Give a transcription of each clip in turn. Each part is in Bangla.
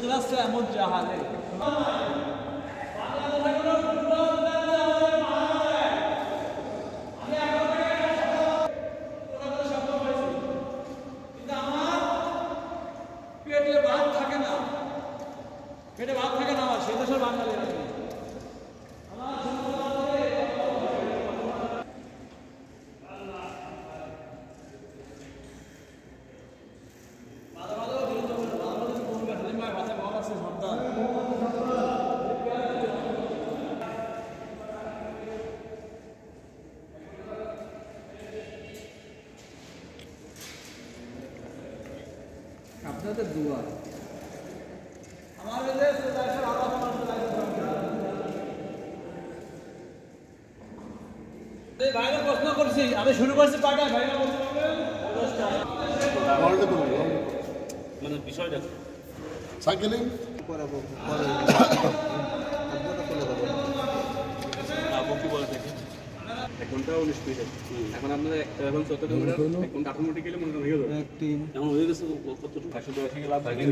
classe è molto già পেটে ভাত থাকে না আমার সেই দেশের বাঙালি আমি আপনাদের দুয়া আমাদের দেশ দেশের আরো এই ভাইরা প্রশ্ন করছি আমি শুরু করছি টাকা ভাইরা বলতে পারবেন মানে বিষয়টা সাইকেলিং করাবো পরে আপু কি বলে দেখি 1 ঘন্টা 19 মিনিট এখন আপনাদের এখন 14 কিলোমিটার 1 ঘন্টা অটোমেটিক্যালি মনে হয়ে যাবে এখন হয়ে গেছে কতটুকু 180 কিলো লাগে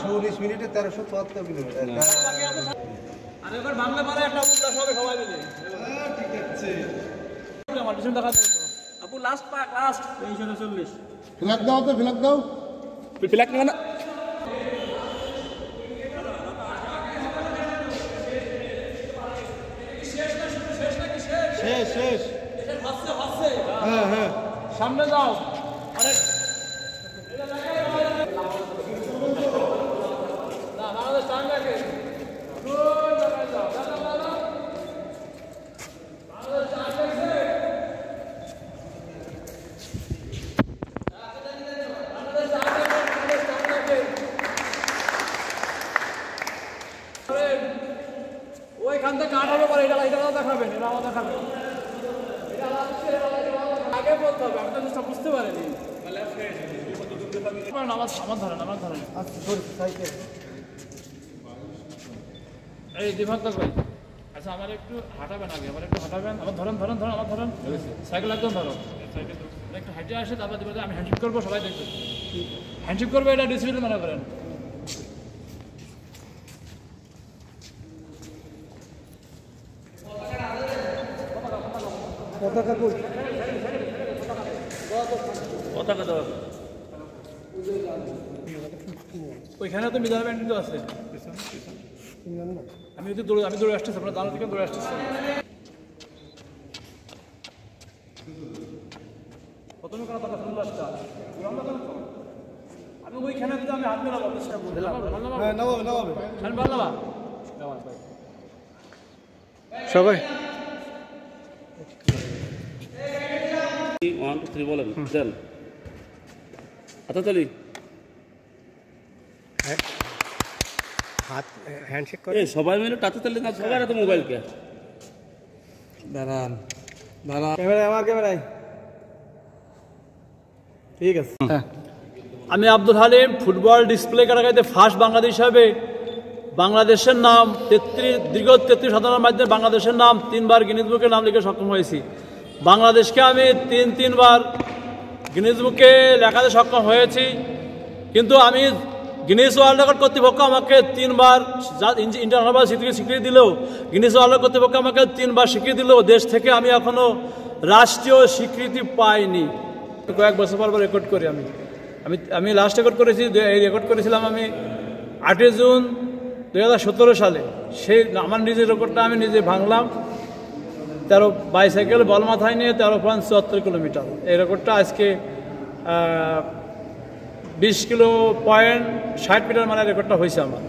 119 মিনিটে 1374 কিলোমিটার আর এবার বাংলা পারে একটা উল্লাস হবে সবাই মিলে ঠিক আছে আমার পিছনে দেখা যাবে আপু লাস্ট পাক লাস্ট 340 ফ্ল্যাগ দাও তো ফ্ল্যাগ দাও ফ্ল্যাগ না শেষ শেষ হ্যাঁ হ্যাঁ সামনে যাও আরে না বাংলাদেশ টাইম লাগে ওইখান থেকে কাটাবে পরে এটা দেখাবেন এটা আলাদা দেখাবেন আগে বলতে হবে আমি তো জিনিসটা বুঝতে পারিনি আমার ধরেন এই দিমাগ ভাই আচ্ছা আমার একটু হাঁটাবেন আগে আমার একটু হাঁটাবেন আমার ধরেন আমার ধরেন সাইকেল একদম ধরো একটু হাঁটে আসে তারপর দিবে আমি হ্যান্ডশেক করবো সবাই দেখবে হ্যান্ডশেক করবো এটা ডিসিপ্লিন মনে করেন পতাকা দাও ওইখানে তো মিজান ব্যান্ড আছে আমি দৌড়ে আসতেছি আপনার দাঁড়া থেকে দৌড়ে আসতেছি প্রথমে কোনো কথা শুনবো আমি ওইখানে তো আমি হাত মেলাবো সবাই 1 2 3 বলেন দেন হাততালি হাত হ্যান্ডশেক করে এই সবাই মিলে হাততালি না সবার হাতে মোবাইল কে দাঁড়ান ক্যামেরা আমার ক্যামেরায় ঠিক আছে আমি আব্দুল হালিম ফুটবল ডিসপ্লে কারাগাইতে ফার্স্ট বাংলাদেশ হিসাবে বাংলাদেশের নাম দীর্ঘ 33 সাধারণের মাধ্যমে বাংলাদেশের নাম 3বার গিনেস বুকে নাম লিখে সক্ষম হয়েছি বাংলাদেশকে আমি তিনবার গিনেস বুকে লেখাতে সক্ষম হয়েছি কিন্তু আমি গিনেস ওয়ার্ল্ড রেকর্ড কর্তৃপক্ষ আমাকে 3বার ইন্টারন্যাশনাল স্বীকৃতি দিলেও গিনেস ওয়ার্ল্ড রেকর্ড কর্তৃপক্ষ আমাকে 3বার স্বীকৃতি দিলেও দেশ থেকে আমি এখনও রাষ্ট্রীয় স্বীকৃতি পাইনি কয়েক বছর পর রেকর্ড করি আমি লাস্ট রেকর্ড করেছি এই রেকর্ড করেছিলাম আমি 8 জুন 2017 সালে সেই আমার নিজের রেকর্ডটা আমি নিজে ভাঙলাম 13 বাইসাইকেল বল মাথায় নিয়ে 13.74 কিলোমিটার এই রেকর্ডটা আজকে 20 কিলো পয়েন্ট 60 মিটার মানে রেকর্ডটা হয়েছে আমার